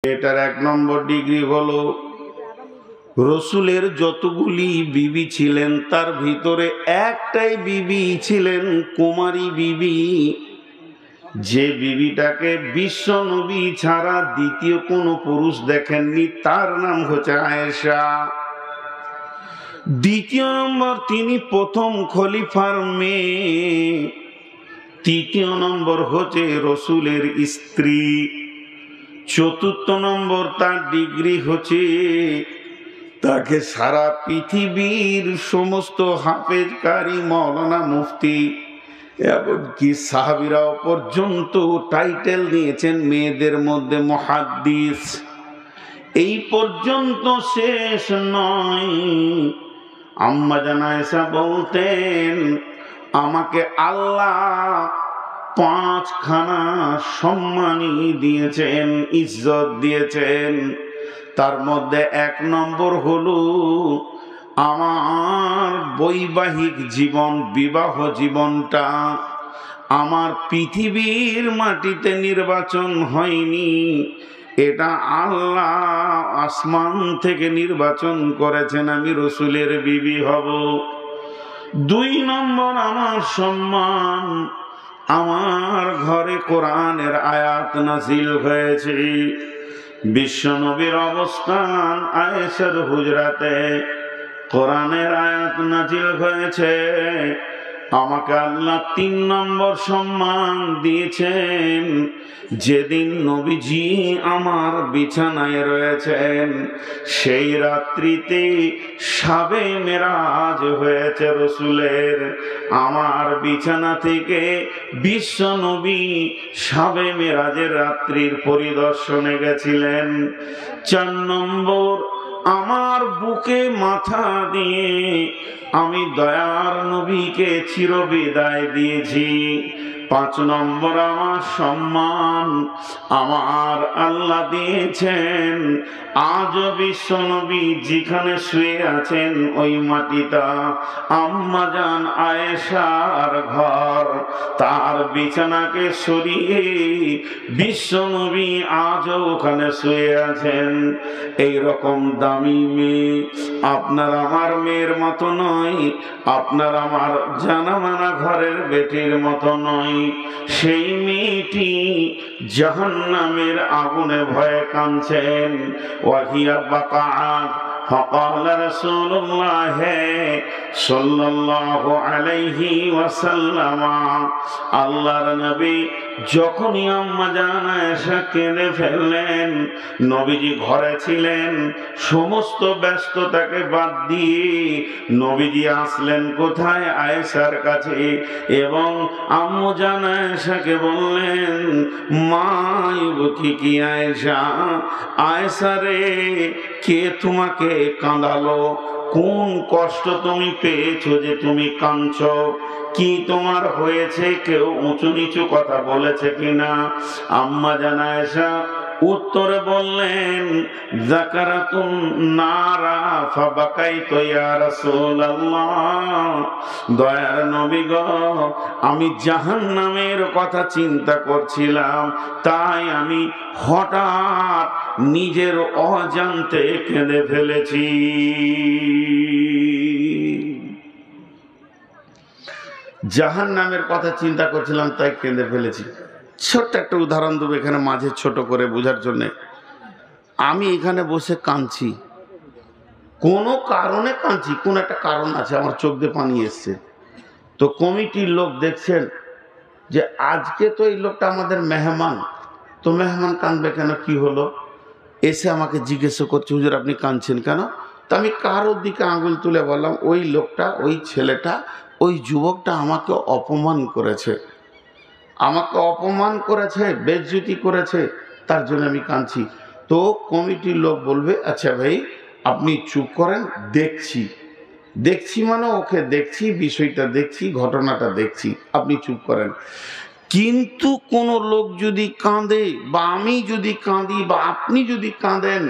এটার 1 নম্বর ডিগ্রি হলো রসুলের যতগুলি বিবি ছিলেন তার ভিতরে একটাই বিবি ছিলেন কুমারী বিবি, যে বিবিটাকে বিশ্ব নবী ছাড়া দ্বিতীয় কোনো পুরুষ দেখেননি, তার নাম হচ্ছে আয়েশা। দ্বিতীয় নম্বর, তিনি প্রথম খলিফার মেয়ে। তৃতীয় নম্বর হচ্ছে রসুলের স্ত্রী। চতুর্থ নম্বর তার ডিগ্রি হচ্ছে তাকে সারা পৃথিবীর সমস্ত হাফেজ কারি মৌলানা মুফতি এমনকি সাহাবীরাও পর্যন্ত টাইটেল নিয়েছেন মেয়েদের মধ্যে মুহাদ্দিস। এই পর্যন্ত শেষ নয়, আম্মা জান আয়েশা বলতেন আমাকে আল্লাহ 5খানা সম্মানী দিয়েছেন, ইজ্জত দিয়েছেন। তার মধ্যে 1 নম্বর হলো আমার বৈবাহিক জীবন, বিবাহ জীবনটা আমার পৃথিবীর মাটিতে নির্বাচন হয়নি, এটা আল্লাহ আসমান থেকে নির্বাচন করেছেন, আমি রসুলের বিবি হব। 2 নম্বর আমার সম্মান, আমার ঘরে কোরআনের আয়াত নাযিল হয়েছে। বিশ্বনবীর অবস্থান আয়েশার হুজরাতে, কোরআনের আয়াত নাযিল হয়েছে। আমাকে আল্লাহ 3 নম্বর সম্মান দিয়েছেন, যেদিন নবীজি আমার বিছানায় রয়েছেন সেই রাত্রিতে শাবে মেরাজ হয়েছে রসুলের। আমার বিছানা থেকে বিশ্ব নবী শাবে মেরাজের রাত্রির পরিদর্শনে গেছিলেন। 4 নম্বর, আমার বুকে মাথা দিয়ে আমি দয়ার নবীকে চিরবিদায় দিয়েছি। 5 নম্বর, আমার সম্মান আমার আল্লাহ দিয়েছেন। আজও বিশ্ব নবী যেখানে শুয়ে আছেন ওই মাটিটা আম্মা জান আয়েশার ঘর। তার বিছানাকে সরিয়ে বিশ্ব নবী আজও ওখানে শুয়ে আছেন। এই রকম দামি মেয়ে আপনার আমার মেয়ের মতো নয়, আপনার আমার জানা মানা ঘরের বেটির মতো নয়। সেই মেয়েটি জাহান্নামের আগুনে ভয়ে কাঁদছেন। ওয়াহিয়া বাকাআত فقال رسول الله صلى الله عليه وسلم, আল্লাহর নবী যখনই আম্মা জান আয়েশা কেঁদে ফেললেন, নবীজি ঘরে ছিলেন, সমস্ত ব্যস্ততাকে বাদ দিয়ে নবীজি আসলেন কোথায়? আয়েশার কাছে। এবং আম্মু জান আয়েশাকে বললেন, মা ইবকি আয়েশা, আয়েশা রে কে তোমাকে কাঁদালো? কোন কষ্ট তুমি পেয়েছো যে তুমি কাঁদছো? কি তোমার হয়েছে? কেউ উঁচু নিচু কথা বলেছে কিনা? আম্মা জান আয়েশা উত্তরে বললেন, যাকারাতুন নারা ফাবাকাইতু ইয়া রাসূলুল্লাহ, দয়ার নবী গো, আমি জাহান্নামের কথা চিন্তা করছিলাম, তাই আমি হঠাৎ নিজের অজান্তে কেঁদে ফেলেছি। জাহান্নামের কথা চিন্তা করছিলাম তাই কেঁদে ফেলেছি। ছোট্ট একটা উদাহরণ দেবো এখানে মাঝে ছোট করে বোঝার জন্যে। আমি এখানে বসে কাঁদছি, কোনো কারণে কাঁদছি, কোন একটা কারণ আছে, আমার চোখ দিয়ে পানি এসছে। তো কমিটির লোক দেখছেন যে আজকে তো এই লোকটা আমাদের মেহমান, তো মেহমান কাঁদবে কেন, কি হলো? এসে আমাকে জিজ্ঞেস করছে, হুজুর আপনি কাঁদছেন কেন? তো আমি কারোর দিকে আঙুল তুলে বললাম, ওই লোকটা, ওই ছেলেটা, ওই যুবকটা আমাকে অপমান করেছে, আমাকে অপমান করেছে, বেইজ্জতি করেছে, তার জন্য আমি কাঁদছি। তো কমিটির লোক বলবে, আচ্ছা ভাই আপনি চুপ করেন, দেখছি। দেখছি মানে ওকে দেখছি, বিষয়টা দেখছি, ঘটনাটা দেখছি, আপনি চুপ করেন। কিন্তু কোনো লোক যদি কাঁদে, বা আমি যদি কাঁদি, বা আপনি যদি কাঁদেন,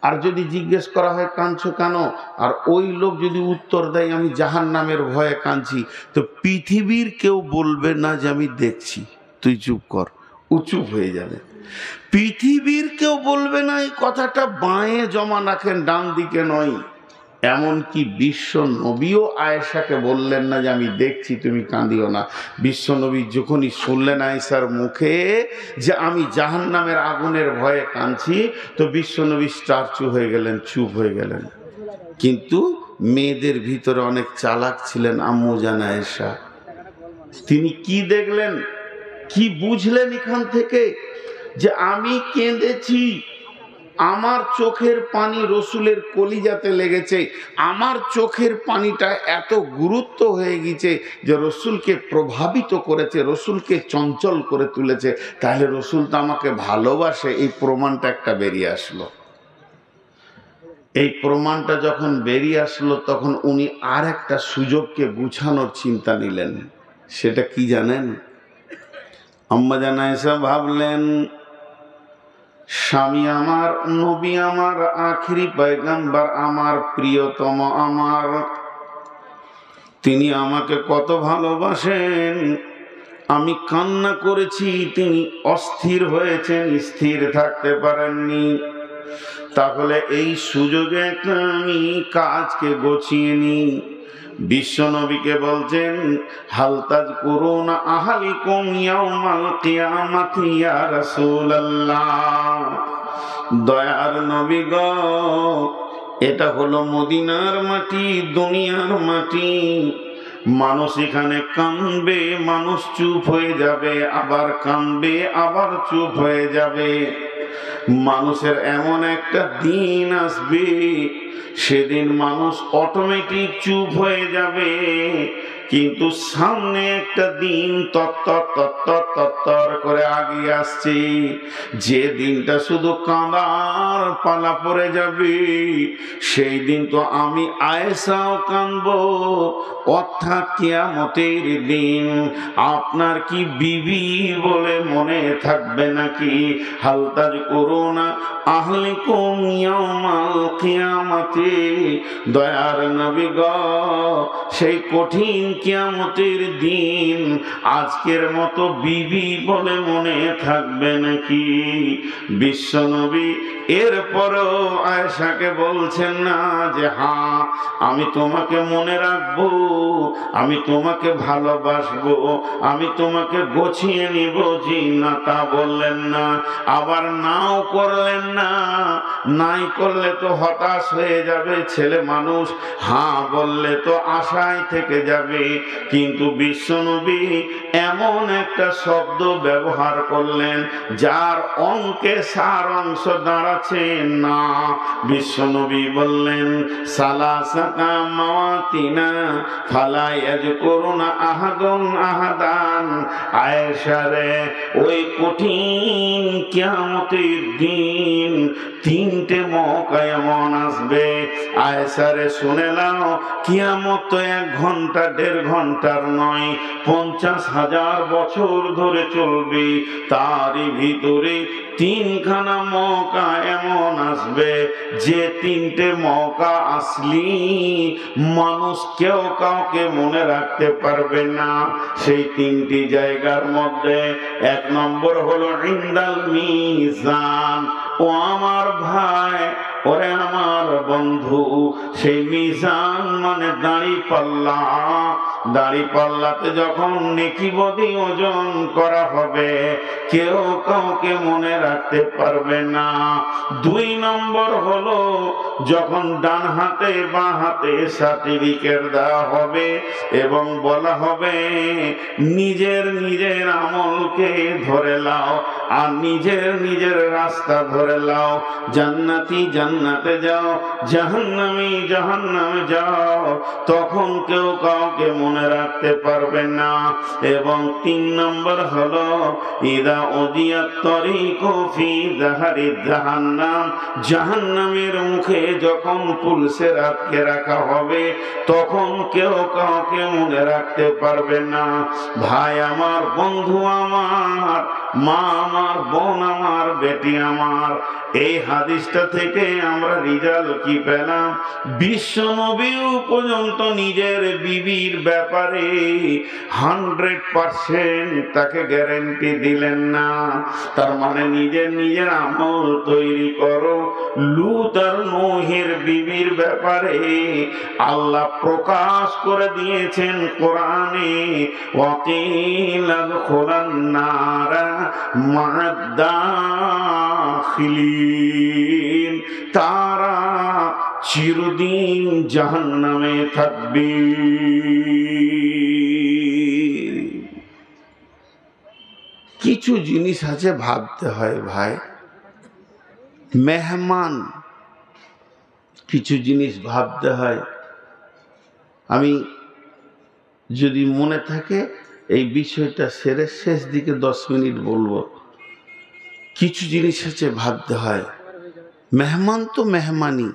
আর যদি জিজ্ঞেস করা হয় কাঁদছো কেন, আর ওই লোক যদি উত্তর দেয় আমি জাহান্নামের ভয়ে কাঁদছি, তো পৃথিবীর কেউ বলবে না যে আমি দেখছি, তুই চুপ কর। উঁচু হয়ে যাবে। পৃথিবীর কেউ বলবে না এই কথাটা বাঁয়ে জমা রাখেন, ডান দিকে নয়। এমনকি বিশ্ব নবীও আয়েশাকে বললেন না যে আমি দেখছি তুমি কাঁদিও না। বিশ্ব নবী যখনই শুনলেন আয়েশার মুখে যে আমি জাহান্নামের আগুনের ভয়ে কাঁদছি, তো বিশ্ব নবী স্ট্যাচু হয়ে গেলেন, চুপ হয়ে গেলেন। কিন্তু মেয়েদের ভিতরে অনেক চালাক ছিলেন আম্মু জান আয়েশা। তিনি কি দেখলেন, কি বুঝলেন এখান থেকে যে আমি কেঁদেছি, আমার চোখের পানি রসুলের কলিজাতে লেগেছে, আমার চোখের পানিটা এত গুরুত্ব হয়ে গেছে যে রসুলকে প্রভাবিত করেছে, রসুলকে চঞ্চল করে তুলেছে, তাহলে রসুল তো আমাকে ভালোবাসে। এই প্রমাণটা একটা বেরিয়ে আসলো। এই প্রমাণটা যখন বেরিয়ে আসলো তখন উনি আর একটা সুযোগকে গুছানোর চিন্তা নিলেন। সেটা কি জানেন? আম্মা জান আয়েশা ভাবলেন, স্বামী আমার, নবী আমার, আখিরি পয়গম্বর আমার, প্রিয়তম আমার, তিনি আমাকে কত ভালোবাসেন। আমি কান্না করেছি, তিনি অস্থির হয়েছেন, স্থির থাকতে পারেননি। তাহলে এই সুযোগে আমি কাজকে গোছিয়ে নি। বিশ্ব নবীকে বলছেন, হালতাজ করুন আহালিকুম ইয়াউমাল কিয়ামাতি ইয়া রাসূলুল্লাহ। দয়ার নবী গো, এটা হলো মদিনার মাটি, দুনিয়ার মাটি। মানুষ এখানে কাঁদবে, মানুষ চুপ হয়ে যাবে, আবার কাঁদবে, আবার চুপ হয়ে যাবে। মানুষের এমন একটা দিন আসবে, সেদিন মানুষ অটোমেটিক চুপ হয়ে যাবে। কিন্তু সামনে একটা দিন তত্তর তত্তর তত্তর করে আগিয়ে আসছে, যে দিনটা শুধু কাঁদার পালা পড়ে যাবে। সেই দিন তো আমি আয়েশাও কাঁদবো, অর্থাৎ কিয়ামতের দিন। আপনার কি বিবি বলে মনে থাকবে নাকি? হালতাজ করুনা আহলিকুম ইয়াউমাল কিয়ামাতি। দয়ার নবী গো, সেই কঠিন কিয়ামতের দিন আজকের মতো বিবি বলে মনে থাকবে নাকি? বিশ্ব নবী এরপরও আয়েশাকে বলছেন না যে হ্যাঁ আমি তোমাকে মনে রাখবো, আমি তোমাকে ভালোবাসবো, আমি তোমাকে গোছিয়ে নিব, জি না তা বললেন না। আবার নাও করলেন না, নাই করলে তো হতাশ হয়ে যাবে ছেলে মানুষ, হ্যাঁ বললে তো আশায় থেকে যাবে। কিন্তু বিশ্বনবী এমন একটা শব্দ ব্যবহার করলেন যার অঙ্কে সার অংশ দাঁড়াচ্ছে না। বিশ্বনবী বললেন, সালাসাতা মাওয়াতিনা ফালা ইয়াযকুরুনা আহাদুন আহাদান। আয়েশা রে, ওই কঠিন কিয়ামতের দিন তিনটে মৌকা এমন আসবে। আয়েশা রে শুনে নাও, কিয়ামত তো 1 ঘন্টা 1.5 ঘন্টার নয়, 50,000 বছর ধরে চলবে। তারই ভিতরে 3খানা মৌকা এমন আসবে যে 3টে মৌকা আসলি মানুষ কেউ কাউকে মনে রাখতে পারবে না। সেই 3টি জায়গার মধ্যে 1 নম্বর হলো ইনদাল মিজান। ও আমার ভাই, ওরে আমার বন্ধু, সেই মিজান মানে দাড়ি পাল্লা। দাড়ি পাল্লাতে যখন নেকি বদি ওজন করা হবে, কেউ কাউকে মনে রাখতে পারবে না। 2 নম্বর হলো যখন ডান হাতে বাঁ হাতে সার্টিফিকেট দেওয়া হবে এবং বলা হবে নিজের নিজের আমলকে ধরে লাও আর নিজের রাস্তা ধরে লাও। জান্নাতি জান্নাতে যাও, জাহান্নামী জাহান্নামে যাও। তখন কেউ কাউকে মনে রাখতে পারবে না। এবং 3 নম্বর হলো ইদা উদিয়াত তরিকু ফি যাহারি জাহান্নাম। জাহান্নামের মুখে যখন পুলিশে আটকে রাখা হবে, তখন কেউ কাউকে মনে রাখতে পারবে না। ভাই আমার, বন্ধু আমার, মা আমার, বোন আমার, বেটি আমার। এই হাদিসটা থেকে আমরা রিজাল্ট কি পেলাম? বিশ্ব নবীও পর্যন্ত নিজের বিবির ব্যাপারে 100% তাকে গ্যারান্টি দিলেন না। তার মানে নিজের আমল তৈরি করো। লূত আর নূহের বিবির ব্যাপারে আল্লাহ প্রকাশ করে দিয়েছেন কোরআনে, ওয়াকিল আদখুলান নারা মা'আদ-দাখিলিন, তারা চিরদিন জাহান্নামে থাকবে। কিছু জিনিস আছে ভাবতে হয় ভাই, মেহমান, কিছু জিনিস ভাবতে হয়। আমি যদি মনে থাকে এই বিষয়টা সেরে শেষ দিকে 10 মিনিট বলবো। কিছু জিনিস আছে ভাবতে হয়। মেহমান তো মেহমানই।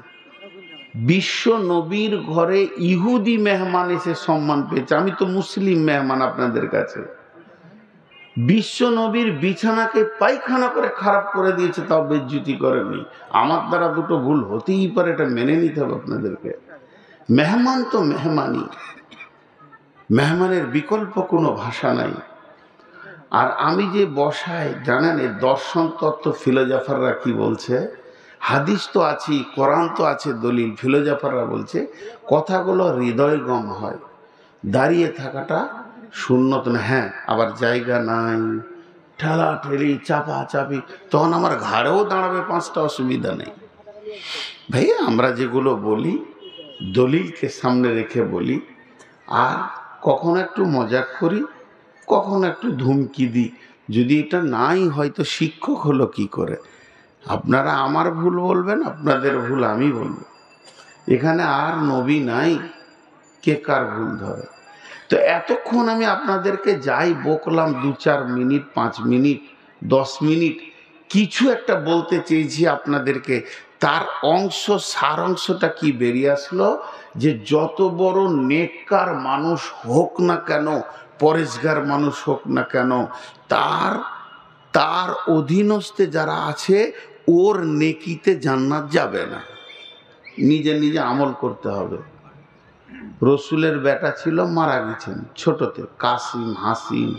বিশ্ব নবীর ঘরে ইহুদি মেহমান এসে সম্মান পেয়েছে, আমি তো মুসলিম মেহমান আপনাদের কাছে। বিশ্ব নবীর বিছানাকে পায়খানা করে খারাপ করে দিয়েছে, তাও বেজ্জতি করেনি। আমার দ্বারা দুটো ভুল হতেই পারে, এটা মেনে নিতে হবে আপনাদেরকে। মেহমান তো মেহমানই, মেহমানের বিকল্প কোনো ভাষা নাই। আর আমি যে বসাই জানেন, এই দর্শন তত্ত্ব ফিলোজাফাররা কি বলছে? হাদিস তো আছে, কোরআন তো আছে দলিল। ফিলোজাফাররা বলছে কথাগুলো হৃদয়গম হয়, দাঁড়িয়ে থাকাটা সুন্নত না। হ্যাঁ, আবার জায়গা নাই, ঠেলা ঠেলি চাপা চাপি, তখন আমার ঘাড়েও দাঁড়াবে 5টা, অসুবিধা নেই। ভাইয়া আমরা যেগুলো বলি দলিলকে সামনে রেখে বলি, আর কখনো একটু মজাক করি, কখনো একটু ধুমকি দিই। যদি এটা নাই হয় তো শিক্ষক হলো কি করে? আপনারা আমার ভুল বলবেন, আপনাদের ভুল আমি বলবো। এখানে আর নবী নাই, কে কার ভুল ধরে? তো এতক্ষণ আমি আপনাদেরকে যাই বকলাম, 2-4 মিনিট, 5 মিনিট, 10 মিনিট, কিছু একটা বলতে চেয়েছি আপনাদেরকে। তার সার অংশটা কি বেরিয়ে আসলো? যে যত বড় নেককার মানুষ হোক না কেন, পরেশগার মানুষ হোক না কেন, তার অধীনস্থে যারা আছে ওর নেকিতে জান্নাত যাবে না। নিজে নিজে আমল করতে হবে। রসুলের বেটা ছিল, মারা গেছেন ছোটতে, কাসিম, হাসিম,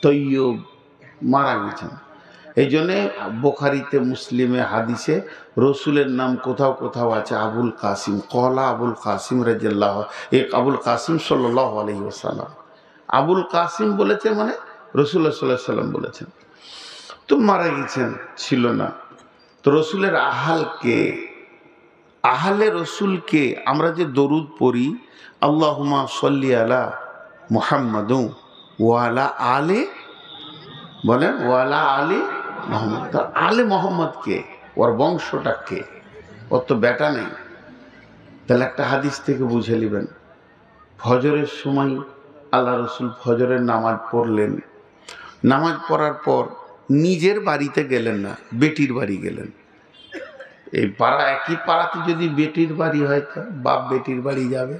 তৈয়ব, মারা গেছেন। এই জন্যে বুখারীতে, মুসলিমে, হাদিসে রসুলের নাম কোথাও কোথাও আছে আবুল কাসিম। কলা আবুল কাসিম রাদিয়াল্লাহু, এক আবুল কাসিম সাল্লাল্লাহু আলাইহি ওয়াসাল্লাম। আবুল কাসিম বলেছে মানে রাসূলুল্লাহ সাল্লাল্লাহু আলাইহি ওয়াসাল্লাম বলেছেন। তো মারা গেছেন, ছিল না। তো রসুলের আহালকে, আহলে রসুলকে আমরা যে দরুদ পড়ি, আল্লাহুম্মা সাল্লি আলা মুহাম্মাদু ওয়া আলা আলে, বলেন ওয়ালা আলী মোহাম্মদ। তার আলে মোহাম্মদ কে? ওর বংশটা কে? ওর তো বেটা নেই। তাহলে একটা হাদিস থেকে বুঝে নেবেন। ফজরের সময় আল্লাহ রসুল ফজরের নামাজ পড়লেন। নামাজ পড়ার পর নিজের বাড়িতে গেলেন না, বেটির বাড়ি গেলেন। এই পাড়া, একই পাড়াতে যদি বেটির বাড়ি হয় তো বাপ বেটির বাড়ি যাবে।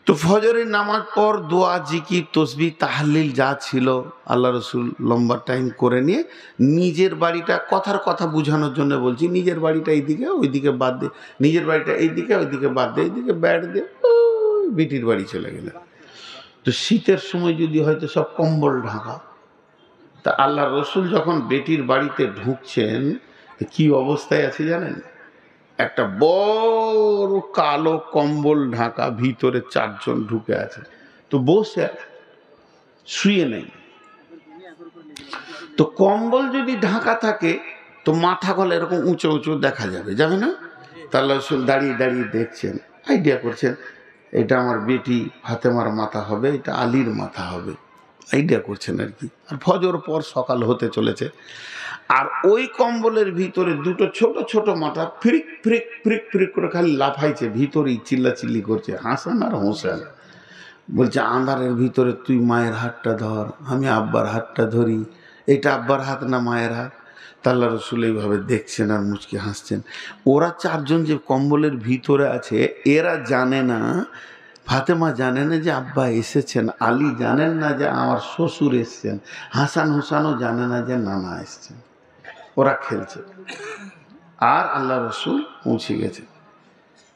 তো ফজরের নামাজ পর দোয়া, জিকির, তসবিহ, তাহলিল যা ছিল আল্লাহ রসুল লম্বা টাইম করে নিয়ে নিজের বাড়িটা, কথার কথা বোঝানোর জন্য বলছি, নিজের বাড়িটা এইদিকে ওইদিকে বাদ দিয়ে, নিজের বাড়িটা এইদিকে ওইদিকে বাদ দিয়ে, এইদিকে ব্যাট দিয়ে বেটির বাড়ি চলে গেলেন। তো শীতের সময় যদি হয়তো সব কম্বল ঢাকা। তা আল্লাহ রসুল যখন বেটির বাড়িতে ঢুকছেন কি অবস্থায় আছে জানেন? একটা বড় কালো কম্বল ঢাকা, ভিতরে 4 জন ঢুকে আছে। তো বসে শুয়ে নেই। তো কম্বল যদি ঢাকা থাকে তো মাথা গলা এরকম উঁচু উঁচু দেখা যাবে, যাবে না? তাহলে দাঁড়িয়ে দাঁড়িয়ে দেখছেন, আইডিয়া করছেন, এটা আমার বেটি ফাতেমার মাথা হবে, এটা আলীর মাথা হবে, আইডিয়া করছেন আর কি। আর ফজর পর সকাল হতে চলেছে, আর ওই কম্বলের ভিতরে দুটো ছোট ছোট মাথা ফ্রিক ফ্রিক ফ্রিক ফ্রিক করে খালি লাফাইছে, ভিতরেই চিল্লাচিল্লি করছে হাসান আর হোসেন। বলছে আন্ধারের ভিতরে তুই মায়ের হাতটা ধর, আমি আব্বার হাতটা ধরি, এটা আব্বার হাত না মায়ের হাত। আল্লাহ রসুল এইভাবে দেখছেন আর মুচকি হাসছেন। ওরা 4 জন যে কম্বলের ভিতরে আছে এরা জানে না ফাতেমা জানে না যে আব্বা এসেছেন, আলী জানেন না যে আমার শ্বশুর এসছেন, হাসান হুসানও জানে না যে নানা এসছেন। ওরা খেলছে আর আল্লাহ রসুল পৌঁছে গেছে।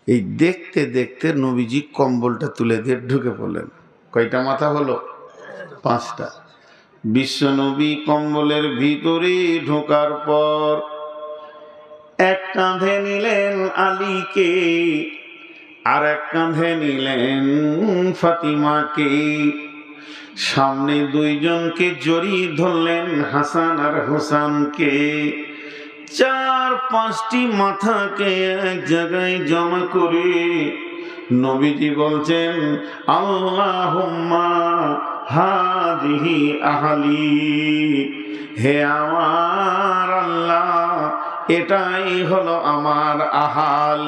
এই দেখতে দেখতে নবীজি কম্বলটা তুলে দিয়ে ঢুকে পড়লেন। কয়টা মাথা হলো? 5টা। বিশ্ব নবী কম্বলের ভিতরে ঢোকার পর এক কাঁধে নিলেন আলীকে, আর এক কাঁধে নিলেন ফাতিমাকে, সামনে 2 জনকে জড়িয়ে ধরলেন হাসান আর হোসেনকে। 4-5টি মাথাকে এক জায়গায় জমা করে নবীজি বলছেন, আল্লাহুম্মা হাদিহি আহলি, হে আমার আল্লাহ, এটাই হলো আমার আহাল।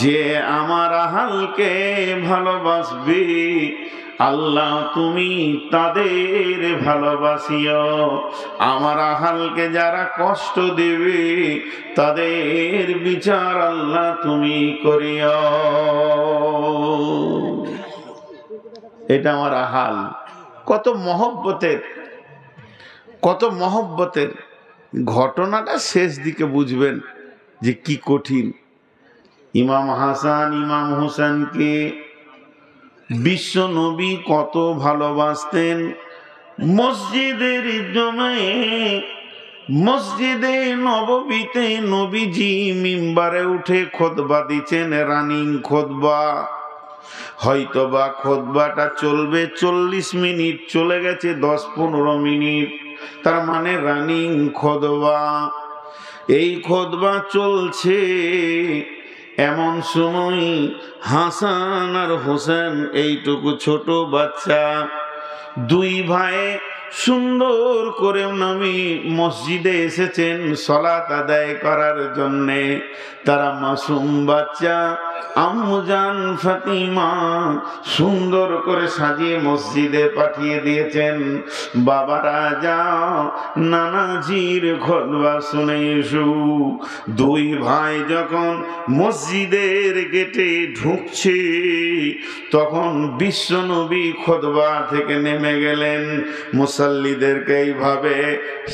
যে আমার আহালকে ভালোবাসবে আল্লাহ তুমি তাদের ভালোবাসিও, আমার আহালকে যারা কষ্ট দেবে তাদের বিচার আল্লাহ তুমি করিও। এটা আমার আহাল। কত মহব্বতের, কত মহব্বতের ঘটনাটা শেষ দিকে বুঝবেন যে কি কঠিন। ইমাম হাসান ইমাম হোসেনকে বিশ্ব নবী কত ভালোবাসতেন। মসজিদের জমায়ে, মসজিদে নববীতে নবীজি মিম্বারে উঠে খুতবা দিচ্ছেন, রানিং খুতবা। হয়তোবা খুতবাটা চলবে 40 মিনিট, চলে গেছে 10-15 মিনিট, তার মানে রানিং খুতবা। এই খুতবা চলছে, এমন সময় হাসান আর হোসেন, এইটুকু ছোট বাচ্চা, 2 ভাই সুন্দর করে নবী মসজিদে এসেছেন সালাত আদায় করার জন্যে। তারা মাসুম বাচ্চা, আম্মুজান ফাতিমা সুন্দর করে সাজিয়ে মসজিদে পাঠিয়ে দিয়েছেন, বাবারা যাও নানাজির খুতবা শুনে এসো। 2 ভাই যখন মসজিদের গেটে ঢুকছে তখন বিশ্বনবী খুতবা থেকে নেমে গেলেন। মুসাল্লিদেরকে এইভাবে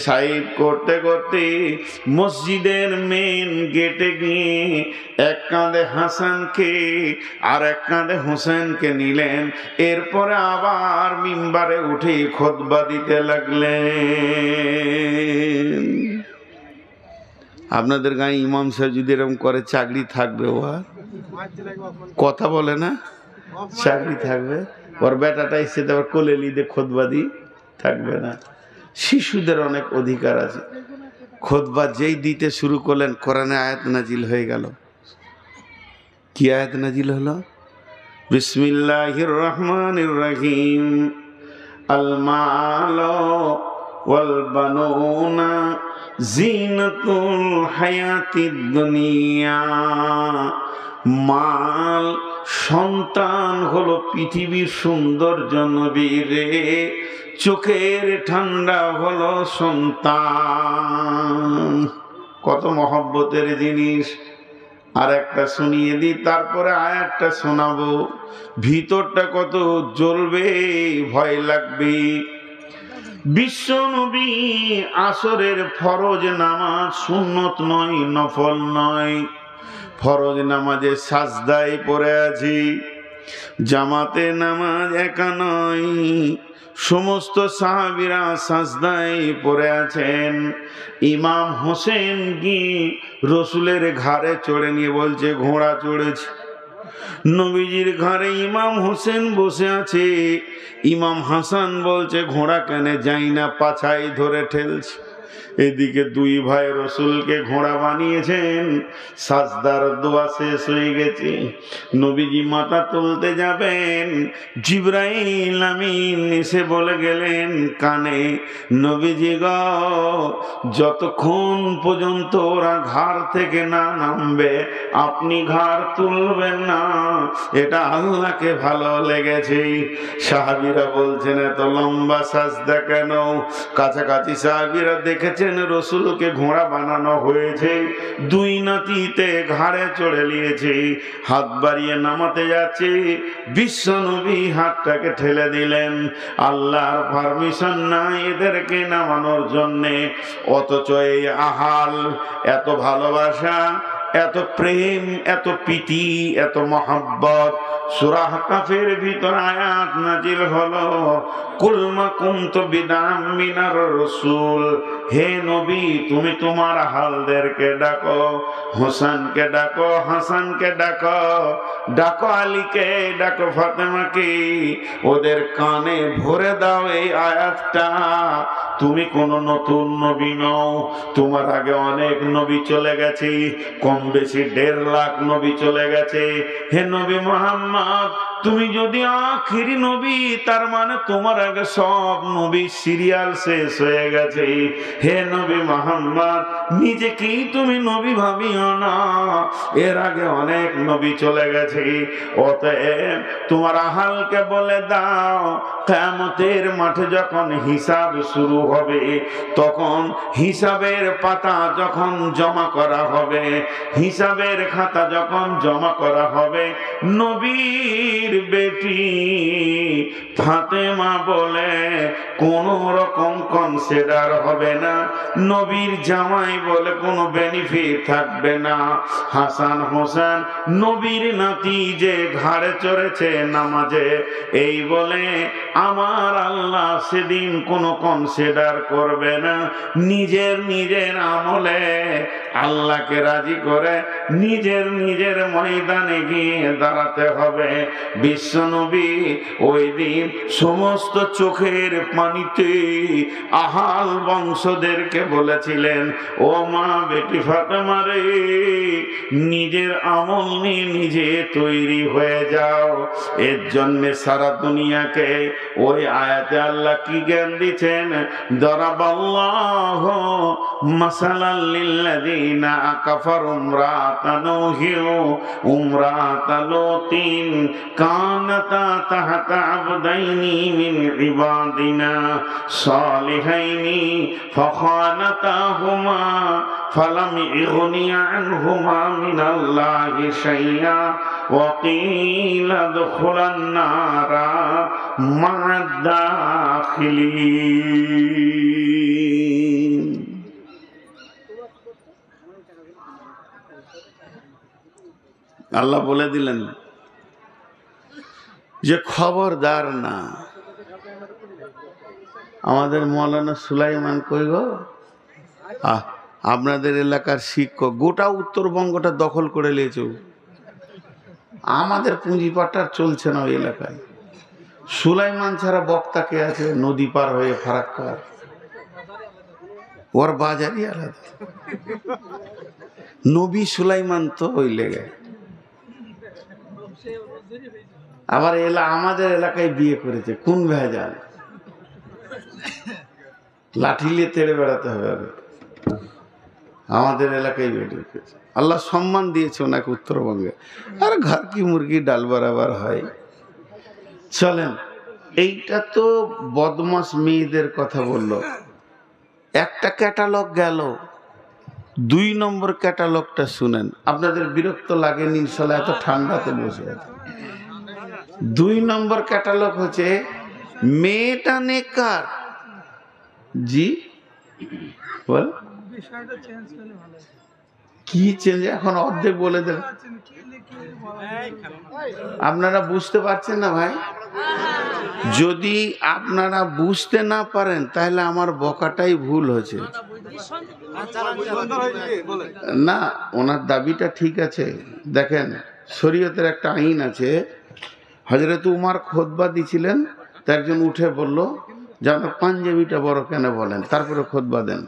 সাইড করতে করতে মসজিদের মেন গেটে গিয়ে এক কাঁধে হাসানকে আর এক কাঁধে হোসেনকে নিলেন। এরপরে আবার মিম্বারে উঠে খুতবা দিতে লাগলেন। আপনাদের গায়ে ইমাম সাহেব যদি এরকম করে চাকরি থাকবে? ও কথা বলে না, চাকরি থাকবে। ওর বেটাটা এসে আবার কোলে লিদে খুতবা দি থাকবে না। শিশুদের অনেক অধিকার আছে। খুতবা যেই দিতে শুরু করলেন কোরআনে আয়াত নাজিল হয়ে গেল। কি আয়াত নাজিল হলো? বিসমিল্লাহির রহমানির রহিম, আল মালু ওয়াল বানুনা জিনাতুল হায়াতিদ দুনিয়া। মাল, সন্তান হলো পৃথিবীর সৌন্দর্য। নবীরে চোখের ঠান্ডা হলো সন্তান। কত মহব্বতের জিনিস। আর একটা শুনিয়ে দিই, তারপরে আয়াতটা শোনাবো। ভিতরটা কত জ্বলবে, ভয় লাগবে। বিশ্ব নবী আসরের ফরজ নামাজ, সুন্নত নয়, নফল নয়, ফরজ নামাজে সাজদায় পড়ে আছি। জামাতে নামাজ একা নয়, সমস্ত সাহাবীরা সাজদায় পড়ে আছেন। ইমাম হোসেন কি রসুলের ঘাড়ে চড়ে নিয়ে বলছে ঘোড়া চড়েছে। নবীজির ঘাড়ে ইমাম হোসেন বসে আছে। ইমাম হাসান বলছে ঘোড়া কেন যাই না, পাছাই ধরে ঠেলছে। এদিকে 2 ভাই রসুলকে ঘোড়া বানিয়েছেন। সাজদার দোয়া শেষ হয়ে গেছে, নবীজি মাথা তুলতে যাবেন, জিবরাইল আমিন এসে বলে গেলেন কানে, নবীজি গো, যতক্ষণ পর্যন্ত ওরা ঘাড় থেকে না নামবে আপনি ঘাড় তুলবেন না, এটা আল্লাহকে ভালো লেগেছে। সাহাবীরা বলছেন এত লম্বা সাজদা কেন? কাছাকাছি সাহাবীরা দেখেছেন দেখলেন রসুলকে ঘোড়া বানানো হয়েছে, দুই নাতিতে ঘাড়ে চড়ে নিয়েছে, হাত বাড়িয়ে নামাতে যাচ্ছে। বিশ্বনবী হাতটাকে ঠেলে দিলেন, আল্লাহর পারমিশন নাই এদেরকে নামানোর জন্যে। অথচ এই আহাল, এত ভালোবাসা, এত প্রেম, এত প্রীতি, এত মহব্বত। সূরা কাফের ভিতর আয়াত নাজিল হলো, কুল মা কুনতু বিদআম মিনার রাসূল, হে নবী তুমি তোমার আহালদেরকে ডাকো, হোসেনকে ডাকো, হাসানকে ডাকো, ডাকো আলীকে, ডাকো ফাতেমাকে, ওদের কানে ভরে দাও এই আয়াতটা। তুমি কোন নতুন নবী নও, তোমার আগে অনেক নবী চলে গেছে, কম বেশি 1.5 লাখ নবী চলে গেছে। হে নবী মুহাম্মদ, তুমি যদি আখিরি নবী, তার মানে তোমার আগে সব নবী সিরিয়াল শেষ হয়ে গেছে। হে নবী মুহাম্মদ, নিজেকেই তুমি নবী ভাবিও না, এর আগে অনেক নবী চলে গেছে। অতএব তোমার আহালকে বলে দাও, কিয়ামতের মাঠে যখন হিসাব শুরু হবে, তখন হিসাবের পাতা যখন জমা করা হবে, হিসাবের খাতা যখন জমা করা হবে, নবীর বেটি ফাতেমা বলে কোন রকম কনসিডার হবে না, নবীর জামাই বলে কোনো বেনিফিট থাকবে না। হাসান হোসেন নবীর নাতি যে ঘাড়ে চড়েছে নামাজে, এই বলে আমার আল্লাহ সেদিন কোনো কনসিডার করবে না। নিজের আমলে আল্লাহকে রাজি করে নিজের ময়দানে গিয়ে দাঁড়াতে হবে। বিশ্বনবী ওই দিন সমস্ত চোখের পানিতে আহাল বংশদেরকে বলেছিলেন, ও মা বেটি ফাতেমা রে, নিজের আমল নিয়ে নিজে তৈরি হয়ে যাও। এর জন্য সারা দুনিয়াকে ওই আয়াতে আল্লাহ কি জ্ঞান দিচ্ছেন, দারাবাল্লাহু মাসালাল লিল্লাযিনা কাফারু ইমরাতা নূহি ইমরাতা লূতিন কানাতা তাহতা আবদাইনি মিন ইবাদিনা সালিহাইনি ফাখানাতাহুমা ফালাম ইগনিয়া আনহুমা মিনাল্লাহি শাইআ ওয়া কিলা দুখুলান নারা মা'আদ দাখিলিন। আল্লাহ বলে দিলেন যে খবরদার না। আমাদের মৌলানা সুলাইমান কই গো, আপনাদের এলাকার শিক্ষক, গোটা উত্তরবঙ্গটা দখল করে নিয়েছে। আমাদের পুঁজিপাটার চলছে না ওই এলাকায়। সুলাইমান ছাড়া বক্তা কে আছে? নদী পার হয়ে ফারাক্কার, ওর বাজারই আলাদা। নবী সুলাইমান তো ওই লেগে। আবার আমাদের এলাকায় বিয়ে করেছে, কোন ভেজাল? লাঠি নিয়ে তেড়ে বেড়াতে হবে। আমাদের এলাকায় বিয়ে করেছে, আল্লাহ সম্মান দিয়েছে ওনাকে উত্তরবঙ্গে। আর ঘর কি মুরগি ডাল বরাবর হয়। চলেন, এইটা তো বদমাস মেয়েদের কথা বললো। একটা ক্যাটালগ গেল, 2 নম্বর ক্যাটালগটা শুনেন। আপনাদের বিরক্ত লাগেনি ইনশাল্লাহ, এত ঠান্ডাতে বসে আছে। 2 নম্বর ক্যাটালগ হচ্ছে মেয়েটা নেকার। জি বল, কি চেঞ্জ? এখন অর্ধেক বলে দেন। আপনারা বুঝতে পারছেন না ভাই? যদি আপনারা বুঝতে না পারেন তাহলে আমার বকাটাই ভুল হয়েছে। না, ওনার দাবিটা ঠিক আছে। দেখেন, শরীয়তের একটা আইন আছে। হযরত উমর খুতবা দিছিলেন, তো একজন উঠে বলল যে আপনার পাঞ্জাবিটা বড় কেন বলেন, তারপরে খুতবা দেন।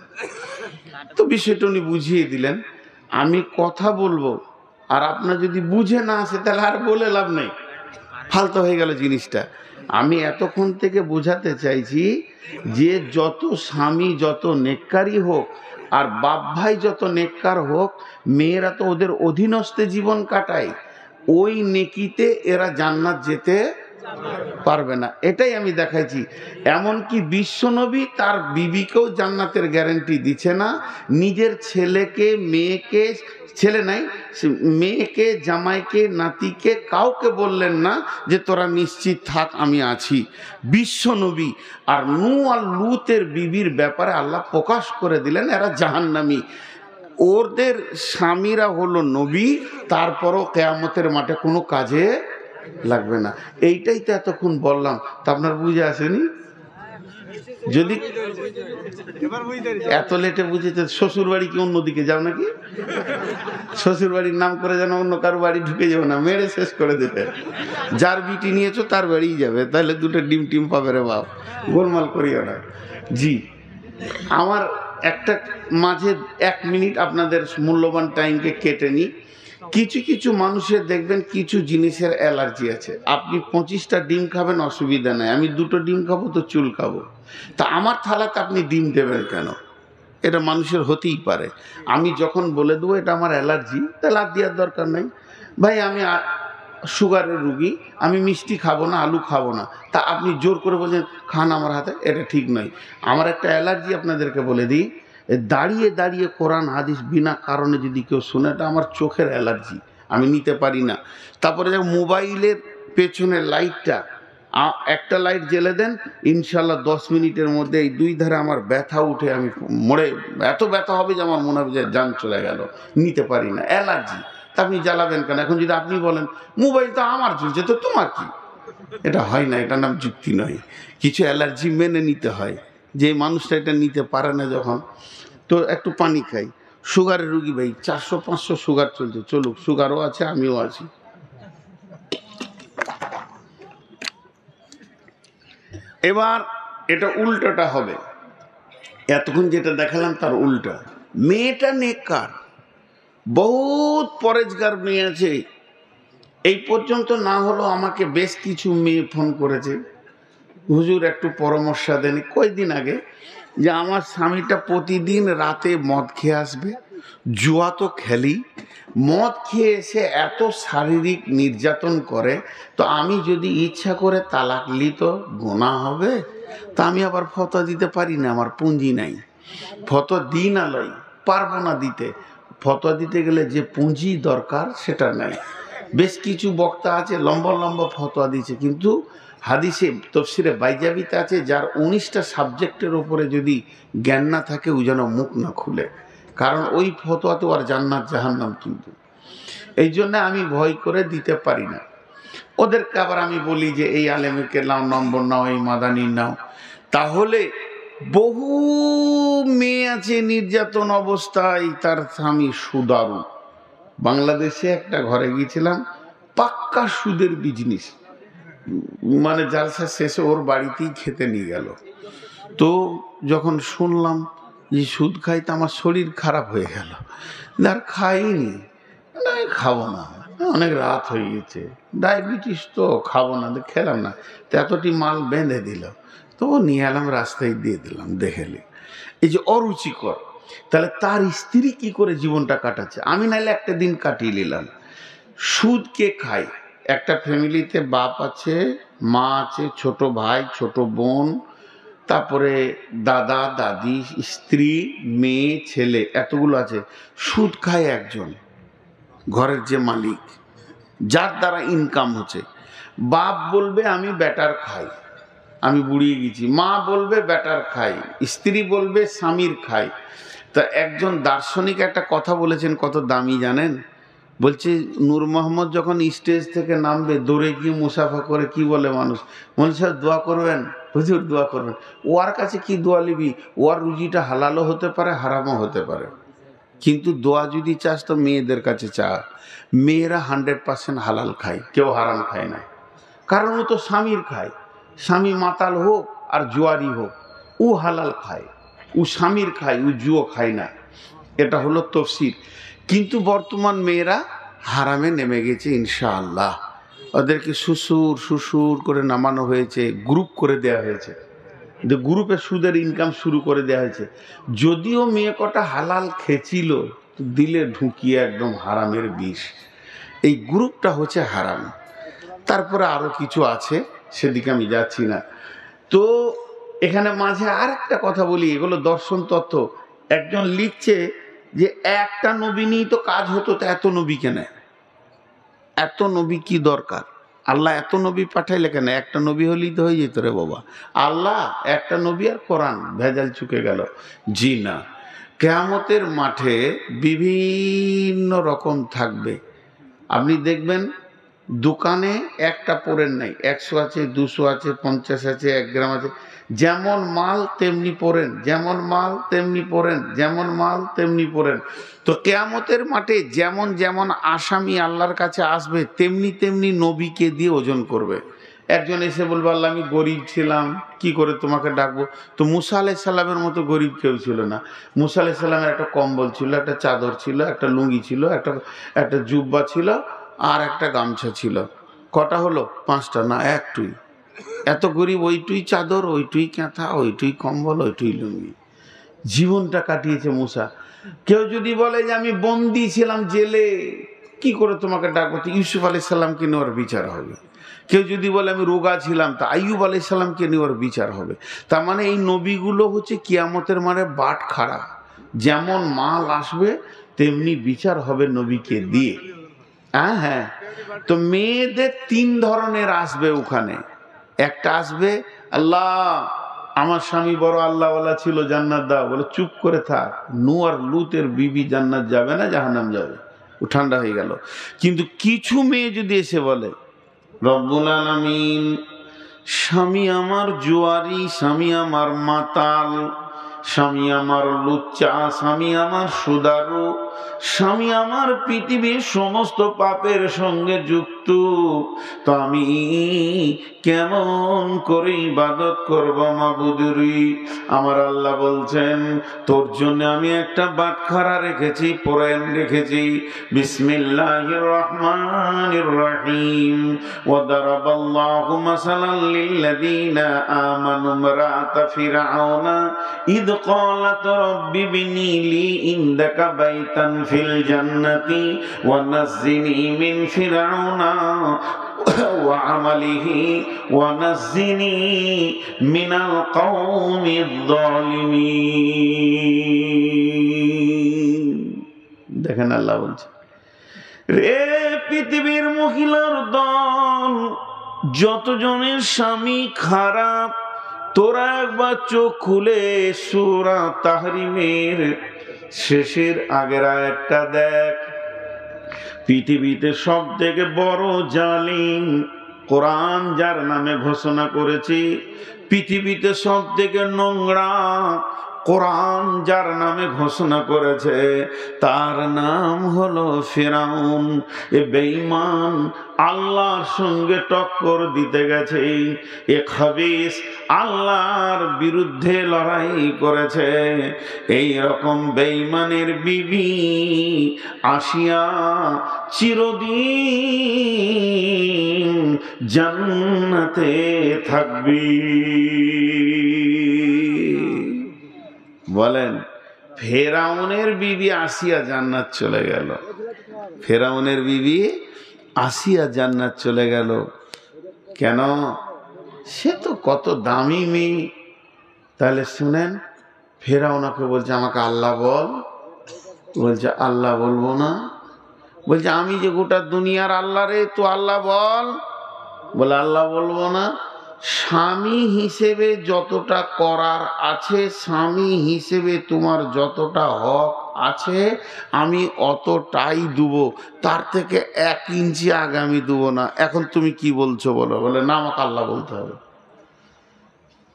তো বিষয়টা উনি বুঝিয়ে দিলেন। আমি কথা বলবো, আর আপনার যদি বুঝে না আসে তাহলে আর বলে লাভ নেই, ফালতু হয়ে গেল জিনিসটা। আমি এতক্ষণ থেকে বোঝাতে চাইছি যে যত স্বামী যত নেককারই হোক আর বাপ ভাই যত নেককার হোক, মেয়েরা তো ওদের অধীনস্থে জীবন কাটায়, ওই নেকিতে এরা জান্নাত যেতে পারবে না। এটাই আমি দেখাইছি। এমনকি বিশ্বনবী তার বিবিকেও জান্নাতের গ্যারান্টি দিচ্ছে না, নিজের ছেলেকে, মেয়েকে, ছেলে নাই, মেয়েকে, জামাইকে, নাতিকে কাউকে বললেন না যে তোরা নিশ্চিত থাক আমি আছি। বিশ্বনবী আর নূহ আর লূতের বিবির ব্যাপারে আল্লাহ প্রকাশ করে দিলেন এরা জাহান্নামী। ওদের স্বামীরা হলো নবী, তারপরও কিয়ামতের মাঠে কোনো কাজে লাগবে না। এইটাই তো এতক্ষণ বললাম, তা আপনার বুঝে আসেনি? যদি এত লেটে বুঝেছে, শ্বশুর বাড়ি কি অন্যদিকে যাও নাকি? শ্বশুর বাড়ির নাম করে যেন অন্য কারো বাড়ি ঢুকে যাবো না, মেরে শেষ করে দেবে। যার বিটি নিয়েছো তার বাড়িই যাবে, তাহলে দুটো ডিম টিম পাবে রে বাপ, গোলমাল করিও না। জি, আমার একটা মাঝে 1 মিনিট আপনাদের মূল্যবান টাইমকে কেটে নিই। কিছু কিছু মানুষের দেখবেন কিছু জিনিসের অ্যালার্জি আছে। আপনি 25টা ডিম খাবেন অসুবিধা নাই, আমি 2টো ডিম খাবো তো চুল খাবো, তা আমার থালাতে আপনি ডিম দেবেন কেন? এটা মানুষের হতেই পারে। আমি যখন বলে দেবো এটা আমার অ্যালার্জি, তাহলে আর দেওয়ার দরকার নাই। ভাই আমি সুগারের রুগী, আমি মিষ্টি খাবো না, আলু খাবো না, তা আপনি জোর করে বলছেন খান আমার হাতে, এটা ঠিক নয়। আমার একটা অ্যালার্জি আপনাদেরকে বলে দিই, দাঁড়িয়ে দাঁড়িয়ে কোরআন হাদিস বিনা কারণে যদি কেউ শুনে, এটা আমার চোখের অ্যালার্জি, আমি নিতে পারি না। তারপরে যে মোবাইলের পেছনের লাইটটা, একটা লাইট জ্বেলে দেন, ইনশাল্লাহ 10 মিনিটের মধ্যে এই 2 ধারে আমার ব্যথা উঠে আমি মরে, এত ব্যথা হবে যে আমার মনে হবে যে জান চলে গেল, নিতে পারি না, অ্যালার্জি। তা আপনি জ্বালাবেন কেন? এখন যদি আপনি বলেন মোবাইল তো আমার চলছে তো তোমার কি, এটা হয় না, এটার নাম যুক্তি নয়। কিছু অ্যালার্জি মেনে নিতে হয়, যে মানুষটা এটা নিতে পারে না যখন। তো একটু পানি খাই। সুগারের রুগী ভাই, 400-500 সুগার চলছে, চলুক, সুগারও আছে, আমিও আছি। এবার এটা উল্টোটা হবে, এতক্ষণ যেটা দেখালাম তার উল্টা। মেয়েটা নেককার, বহুত পরেজগার মেয়ে আছে। এই পর্যন্ত না হলো আমাকে বেশ কিছু মেয়ে ফোন করেছে, হুজুর একটু পরামর্শ দেন। কয়েকদিন আগে যে আমার স্বামীটা প্রতিদিন রাতে মদ খেয়ে আসবে, জুয়া তো খেলি, মদ খেয়ে এসে এত শারীরিক নির্যাতন করে, তো আমি যদি ইচ্ছা করে তালাক লি তো গুনাহ হবে। তা আমি আবার ফতোয়া দিতে পারি না, আমার পুঁজি নাই, ফতোয়া দিই না, লই পারবো না দিতে। ফতোয়া দিতে গেলে যে পুঁজি দরকার সেটা নাই। বেশ কিছু বক্তা আছে লম্বা লম্বা ফতোয়া দিয়েছে, কিন্তু হাদিসে তফসিরে বাইজাবিতে আছে যার 19টা সাবজেক্টের ওপরে যদি জ্ঞান না থাকে ও যেন মুখ না খুলে, কারণ ওই ফতোয়াতে আর জান্নাত জাহান্নাম। কিন্তু এই জন্য আমি ভয় করে দিতে পারি না। ওদেরকে আবার আমি বলি যে এই আলেমকে নাও, নম্বর নাও, এই মাদানি নাও। তাহলে বহু মেয়ে আছে নির্যাতন অবস্থায়, তার স্বামী সুদারু। বাংলাদেশে একটা ঘরে গিয়েছিলাম, পাক্কা সুদের বিজনেস, মানে জালসা শেষে ওর বাড়িতেই খেতে নিয়ে গেল। তো যখন শুনলাম যে সুদ খাইতে, আমার শরীর খারাপ হয়ে গেল, আর খাইনি, খাবো না, অনেক রাত হয়ে গেছে, ডায়াবেটিস তো, খাবো না, খেলাম না। তো এতটি মাল বেঁধে দিল, তো নিয়ে এলাম, রাস্তায় দিয়ে দিলাম, দেখেলি এই যে অরুচিকর। তাহলে তার স্ত্রী কি করে জীবনটা কাটাচ্ছে, আমি নাইলে একটা দিন কাটিয়ে নিলাম। সুদ কে খায়? একটা ফ্যামিলিতে বাপ আছে, মা আছে, ছোট ভাই, ছোট বোন, তারপরে দাদা দাদি, স্ত্রী, মেয়ে, ছেলে, এতগুলো আছে। সুদ খায় একজন, ঘরের যে মালিক, যার দ্বারা ইনকাম হচ্ছে। বাপ বলবে আমি ব্যাটার খাই, আমি বুড়িয়ে গেছি। মা বলবে ব্যাটার খাই, স্ত্রী বলবে স্বামীর খাই। তা একজন দার্শনিক একটা কথা বলেছেন, কত দামি জানেন? বলছে নূর মোহাম্মদ যখন স্টেজ থেকে নামবে, দৌড়ে গিয়ে মুসাফা করে কি বলে মানুষ, মনে সাহেব দোয়া করবেন, হুজুর দোয়া করবেন। ওর কাছে কি দোয়া নিবি? ওর রুজিটা হালালও হতে পারে, হারামও হতে পারে, কিন্তু দোয়া যদি চাস তো মেয়েদের কাছে চা। মেয়েরা 100% হালাল খায়, কেউ হারাম খায় না, কারণ ও তো স্বামীর খায়। স্বামী মাতাল হোক আর জুয়ারি হোক, ও হালাল খায়, ও স্বামীর খায়, ও জুয়ো খায় না। এটা হলো তফসির। কিন্তু বর্তমান মেয়েরা হারামে নেমে গেছে ইনশাআল্লাহ। ওদেরকে শ্বশুর শ্বশুর করে নামানো হয়েছে, গ্রুপ করে দেওয়া হয়েছে, যে গ্রুপে সুদের ইনকাম শুরু করে দেওয়া হয়েছে। যদিও মেয়ে কটা হালাল খেয়েছিল, দিলে ঢুকিয়ে একদম হারামের বিষ। এই গ্রুপটা হচ্ছে হারাম। তারপরে আরও কিছু আছে, সেদিকে আমি যাচ্ছি না। তো এখানে মাঝে আর একটা কথা বলি, এগুলো দর্শন তত্ত্ব। একজন লিখছে যে একটা নবী নিয়েই তো কাজ হতো, তো এত নবী কেন? এত নবী কি দরকার? আল্লাহ এত নবী পাঠাইলে কেন? একটা নবী হলেই তো হয়ে যেত রে বাবা। আল্লাহ একটা নবী আর কোরআন, ভেজাল চুকে গেল। জি না, কিয়ামতের মাঠে বিভিন্ন রকম থাকবে। আপনি দেখবেন দোকানে একটা পড়েন নাই, 100 আছে, 200 আছে, 50 আছে, 1 গ্রাম আছে। যেমন মাল তেমনি পড়েন, যেমন মাল তেমনি পড়েন, যেমন মাল তেমনি পড়েন। তো কিয়ামতের মাঠে যেমন যেমন আসামি আল্লাহর কাছে আসবে, তেমনি তেমনি নবীকে দিয়ে ওজন করবে। একজন এসে বলবে, আল্লাহ আমি গরিব ছিলাম, কি করে তোমাকে ডাকবো? তো মুসা আলাইহিস সালামের মতো গরিব কেউ ছিল না। মুসা আলাইহিস সালামের একটা কম্বল ছিল, একটা চাদর ছিল, একটা লুঙ্গি ছিল, একটা জুব্বা ছিল, আর একটা গামছা ছিল। কটা হলো? 5টা না, একটুই। এত গরিব, ওইটুই চাদর, ওইটুই কাঁথা, ওইটুই কম্বল, ওইটুই লুঙ্গি, জীবনটা কাটিয়েছে মুসা। কেউ যদি বলে যে আমি বন্দী ছিলাম জেলে, কি করে তোমাকে ডাকবো? তো ইউসুফ আলাইহিস সালামকে নিয়ে ওর বিচার হবে। কেউ যদি বলে আমি রোগা ছিলাম, তা আইয়ুব আলাইহিস সালামকে নিয়ে ওর বিচার হবে। তার মানে এই নবীগুলো হচ্ছে কিয়ামতের মানে বাট খাড়া, যেমন মাল আসবে তেমনি বিচার হবে নবীকে দিয়ে। হ্যাঁ হ্যাঁ। তো মেয়েদের 3 ধরনের আসবে ওখানে। একটা আসবে, আল্লাহ আমার স্বামী বড় আল্লাহওয়ালা ছিল, জান্নাত দাও। বলে চুপ করে থাক, নূহ আর লুতের বিবি জান্নাত যাবে না, জাহান্নাম যাবে। ও ঠান্ডা হয়ে গেল। কিন্তু কিছু মেয়ে যদি এসে বলে, রব্বুল আলামিন স্বামী আমার জুয়ারি, স্বামী আমার মাতাল, স্বামী আমার লুচ্চা, স্বামী আমার সুদারু, স্বামী আমার পৃথিবীর সমস্ত পাপের সঙ্গে যুক্ত, তো আমি কেমন করে ইবাদত করব মাবুদুরি? আমার আল্লাহ বলছেন, তোর জন্য আমি একটা বাটখারা রেখেছি, পরাণ রেখেছি। বিসমিল্লাহির রহমানির রহিম। ওয়া দারাবাল্লাহু মাসালান লিল্লাযীনা আমানু ইমরাআতা ফিরআউনা ইদ ক্বালাত রাব্বি বিনি লি ইনদাকা বাইতান ফিল জান্নাতি ওয়া নাজ্জিনি মিন ফিরআউনা ওয়া আমালিহি ওয়া নাজ্জিনি মিনাল কওমিয যালিমিন। দেখেন আল্লাহ বলছে, রে পৃথিবীর মহিলার দল, যতজনের স্বামী খারাপ, তোরা একবার চোখ খুলে সূরা তাহরিমের শেষের আগের আয়াতটা দেখ। পৃথিবীতে সব থেকে বড় জালিম কোরআন যার নামে ঘোষণা করেছি, পৃথিবীতে সব থেকে নোংরা কোরআন যার নামে ঘোষণা করেছে, তার নাম হলো ফিরাউন। এ বেঈমান আল্লাহর সঙ্গে টক্কর দিতে গেছে, এ খবিস আল্লাহর বিরুদ্ধে লড়াই করেছে। এই রকম বেঈমানের বিবি আসিয়া চিরদিন জান্নাতে থাকবি। বলেন, ফেরাউনের বিবি আসিয়া জান্নাত চলে গেল, ফেরাউনের বিবি আসিয়া জান্নাত চলে গেল কেন? সে তো কত দামি মেয়ে। তাহলে শুনেন, ফেরাউনাকে বলছে আমাকে আল্লাহ বল। বলছে আল্লাহ বলবো না। বলছে আমি যে গোটা দুনিয়ার আল্লাহ রে, তো আল্লাহ বল। বলে আল্লাহ বলবো না। স্বামী হিসেবে যতটা করার আছে, স্বামী হিসেবে তোমার যতটা হক আছে, আমি অতটাই দেবো, তার থেকে 1 ইঞ্চি আগে আমি দেবো না। এখন তুমি কি বলছো বলো। বলে না, আমাকে আল্লাহ বলতে হবে।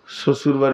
শ্বশুর বাড়ি